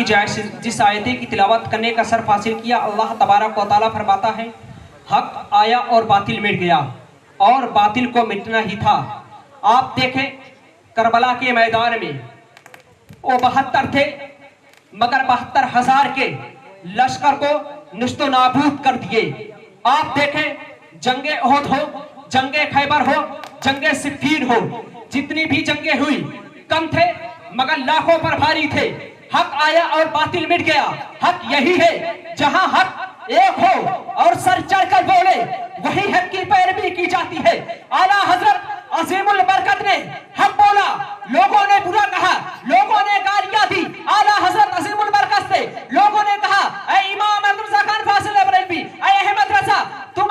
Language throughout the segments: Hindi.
की जाए। जिस आयत की तिलावत करने का शर्फ हासिल किया, अल्लाह तबारक व तआला फरमाता है, हक आया और बातिल मिट गया और बातिल को मिटना ही था। आप देखें करबला के मैदान में वो 72 थे, मगर 72,000 के लश्कर को निस्तो नाबूद कर दिए। आप देखें जंगे ओहद हो, जंगे खैबर हो, जंगे सिफ़ीन हो, जितनी भी जंगे हुई कम थे मगर लाखों पर भारी थे। हक आया और बातिल मिट गया। हक यही है, जहां हक एक हो और सर चढ़कर बोले वही हक की पैरवी की जाती है। आला हजरत अजीमुल बरकत ने हक बोला, लोगों ने बुरा कहा, लोगों ने गालियां दी। आला हजरत अजीमुल बरकत से लोगों ने कहा, ऐ इमाम अहमद रजा खान फासिल बरेलवी, ऐ अहमद रजा,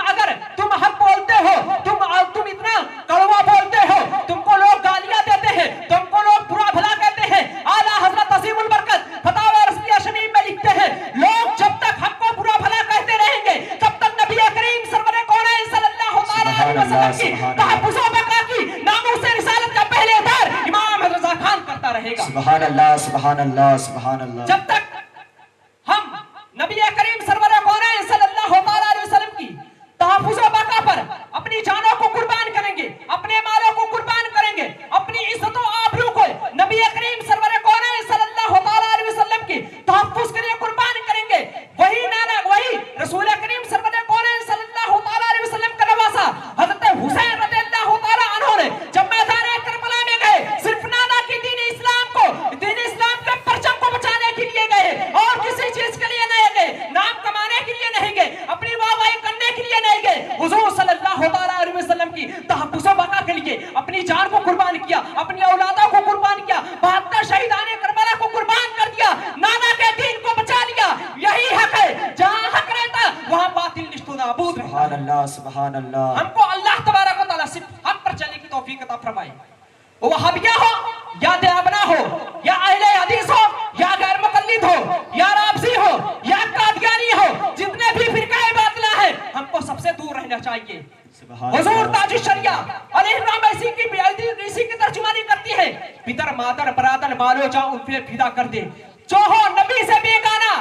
अगर तुम हक बोलते हो, तुम इतना कड़वा बोलते हो, तुमको लोग गालियां देते हैं, तुमको लोग बुरा भला कहते हैं। आला हजरत अजीमुल बरकत फतावा रस्मिया शमीम में लिखते हैं, लोग जब तक हक को बुरा भला कहते रहेंगे तब तक नबी करीम सरवरे कौनैन सल्लल्लाहु अलैहि वसल्लम की तहफ्फुज़ व बका की नामूस रिसालत का पहरेदार इमाम अहमद रजा खान करता रहेगा। सुभान अल्लाह, सुभान अल्लाह, सुभान अल्लाह। जब तक हम नबी करीम सरवरे कौनैन सल्लल्लाहु अलैहि वसल्लम की तहफ्फुज़ व बका पर अपनी जानों को कुर्बान करेंगे, अपने मालों को कुर्बान करेंगे, अपनी इज्जत व आबरू को नबी करीम सरवरे कौनैन सल्लल्लाहु अलैहि वसल्लम की तहफ्फुज़ के लिए कुर्बान करेंगे, वही नाना वही रसूल करीम सरवरे कौनैन सल्लल्लाहु अलैहि वसल्लम का नवासा हजरत हुसैन रज़ियल्लाहु तआला अन्हु ने जब मैदान करबला में गए, सिर्फ नाना की दीन इस्लाम के परचम को बचाने के लिए गए और किसी चीज के लिए नहीं गए, नाम कमाने के लिए नहीं गए, अपनी वाहवाही करने के लिए नहीं गए। हुजूर सल्लल्लाहु अलैहि वसल्लम की तहफ्फुज़ व बका के लिए अपनी जान को कुर्बान किया, अपनी औलादों को कुर्बान किया, 72 शहीदाने करबला को कुर्बान कर दिया, नाना के दीन को बचा लिया। यही हक है, जहां हक रहता वहां बातिल निस्तो नाबूद रहता। सुभान अल्लाह, सुभान अल्लाह। हमको अल्लाह तबारक व तआला सिर्फ हक पर चलने की तौफीक अता फरमाए। वो वहाबिया हो या देवबना हो या अहले हदीस हो या गैर मुक़ल्लिद हो या राबजी हो या कादियानी हो, जितने भी फिरकाए बातिला है, हमको सबसे दूर रहना चाहिए। हुजूर ताजुश शरिया अलैहिर्रहम इसी की तर्जुमानी करती है, पितर मादर बरादर मालो जा उन पे फिदा कर दे, जो हो नबी से बेगाना,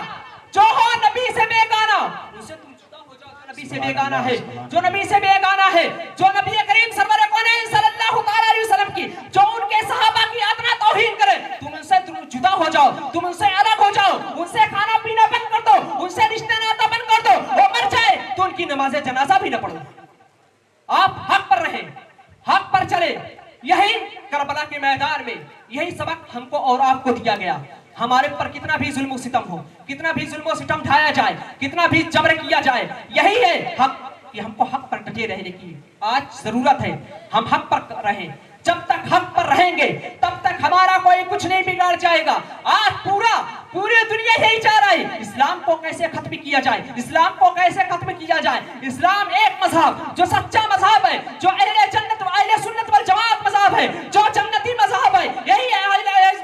जो हो नबी से बेगाना, उनसे तुम जुदा हो जाओ जो नबी से बेगाना है, जो नबी से बेगाना है, जो नबी करीम सरवरे कौनैन सल्लल्लाहु अलैहि वसल्लम की, जो उनके सहाबा की अदना तौहीन करे, तुम जुदा हो जाओ, तुम उनसे अलग हो जाओ, उनसे खाना पीना बंद कर दो, उनसे रिश्ते नाता बंद कर दो, वो मर जाए तो उनकी नमाज़े जनाजा भी न पढ़ो। आप हक पर रहें, हक पर चले। यही करबला के मैदान में यही सबक हमको और आपको दिया गया। हमारे पर कितना भी जुल्म सितम हो, कितना भी जुल्म सितम ढाया जाए, कितना भी जबर किया जाए, यही है हक कि हमको हक पर डटे रहने की आज जरूरत है। हम हक पर रहें, जब तक हक पर रहेंगे तब तक हमारा कोई कुछ नहीं बिगाड़ जाएगा। आज पूरी दुनिया यही चाह रहा है, इस्लाम को कैसे खत्म किया जाए, इस्लाम को कैसे खत्म किया जाए। इस्लाम एक मजहब जो सच्चा मजहब है, जो अहले जन्नत अहले सुन्नत वल जमात मजहब है, जो जन्नती मजहब है, यही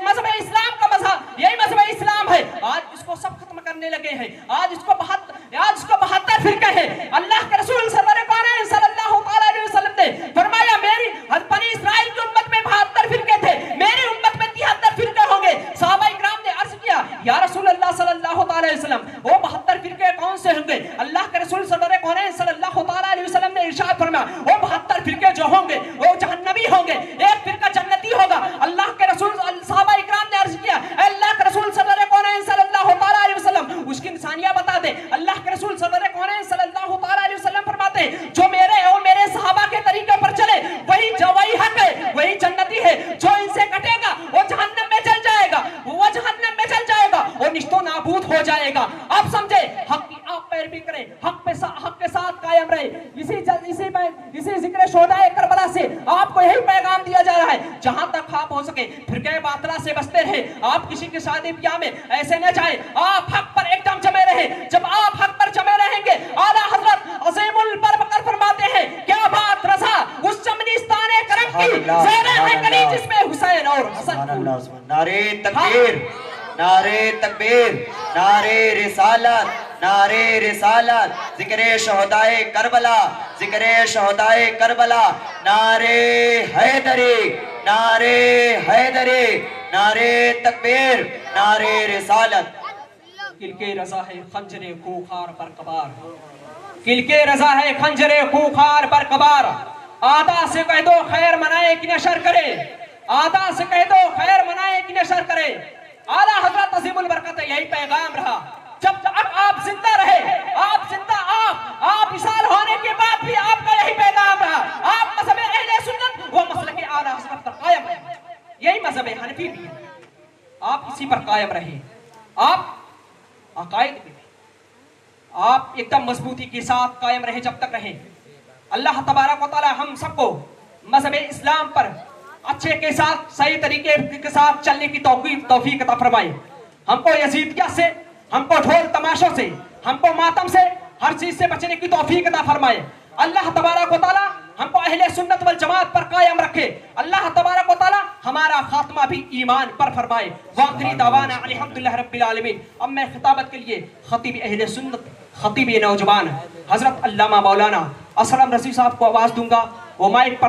मजहब इस्लाम का मजहब, यही मजहब इस्लाम है। आज इसको सब खत्म करने लगे हैं। आज इसको 72 फिरके हैं। अल्लाह के रसूल सल्लल्लाहु अलैहि वसल्लम ने फरमाया, मेरी बनी इस्राइल की उम्मत में 72 फिरके थे, मेरी उम्मत में 73 फिरके होंगे। सहाबा इकराम ने अर्ज किया, या रसूल अल्लाह सल्लल्लाहु अलैहि वसल्लम, वो 72 फिरके कौन से होंगे? अल्लाह के रसूल सल्लल्लाहु अलैहि वसल्लम ने इरशाद फरमाया, वो 72 फिरके जो होंगे वो जहन्नमी होंगे, एक फिरका जन्नती होगा। अल्लाह के रसूल सहाबा इकराम ने अर्ज किया, अल्लाह के रसूल सल्लल्लाहु अलैहि वसल्लम उसकी निशानियां बता दे। अल्लाह के रसूल सल्लल्लाहु अलैहि वसल्लम फरमाते हैं, जो मेरे सहाबा के तरीके पर चले वही हक है, वही जन्नती है। जो इनसे कटेगा वो जहन्नम में चल जाएगा, वो जहन्नम में चल जाएगा, वो निश्तो नाबूद हो जाएगा। आप समझे, हक की आप पैरवी करें, हक के साथ कायम रहे। इसी जिक्र शोहदाए करबला से आपको यही पैगाम दिया जा रहा है, जहां तक आप हो सके फिरके बातिला से बचते रहे। आप किसी की शादी ब्याह में ऐसे न जाए, आप हक पर एकदम जमे रहे। जब आप हक पर जमे रहेंगे, आला हजरत अज़ीमुल बरकत फरमाते हैं, क्या बात रज़ा उस चमनिस्ताने करम की ज़ेरे है कली जिसमें हुसैन और हसन। नारे तकबीर, नारे तकबीर, नारे रिसालत, नारे रिसालत, जिक्रे शोहदाए करबला, जिक्रे शोहदाए करबला, नारे हैदरी, नारे हैदरी, नारे तकबीर, नारे रिसालत। किलके रजा है खंजरे खूखार बरकबार, किलके रजा है खंजरे खूखार बरकबार। आदा से कह दो खैर मनाए कि नशर करे, आदा से कह दो खैर मनाए कि नशर करे। आला हजरत अजीमुल बरकत यही पैगाम रहा, जब तक आप जिंदा रहे, आप जिंदा आप विशाल होने के बाद भी आपका यही पैगाम रहा। आप मज़हब अहले सुन्नत व मसलक आला हजरत पर कायम रहे, यही मज़हब हनफी भी है, आप इसी पर कायम रहे। आप अकायद में आप एकदम मजबूती के साथ कायम रहे, जब तक रहे। अल्लाह तबारक व तआला हम सबको मज़हब इस्लाम पर अच्छे के साथ सही तरीके के साथ चलने की तौफीक अता फरमाए। हमको यजीदियत से, हमको ढोल तमाशों से, हमको मातम से, हर चीज से बचने की तौफीक अता फरमाए। अल्लाह तबारक व तआला हमको अहले सुन्नत वल जमात पर कायम रखे। अल्लाह तबारक व तआला हमारा खात्मा भी ईमान पर फरमाए। वाखिरी दावाना अल्हम्दुलिल्लाह रब्बिल आलमीन। अब मैं खिताबत के लिए खतीब अहले सुन्नत, खतीब नौजवान हजरत अल्लामा मौलाना असलम रज़ी साहब को आवाज दूंगा। वो माइक पर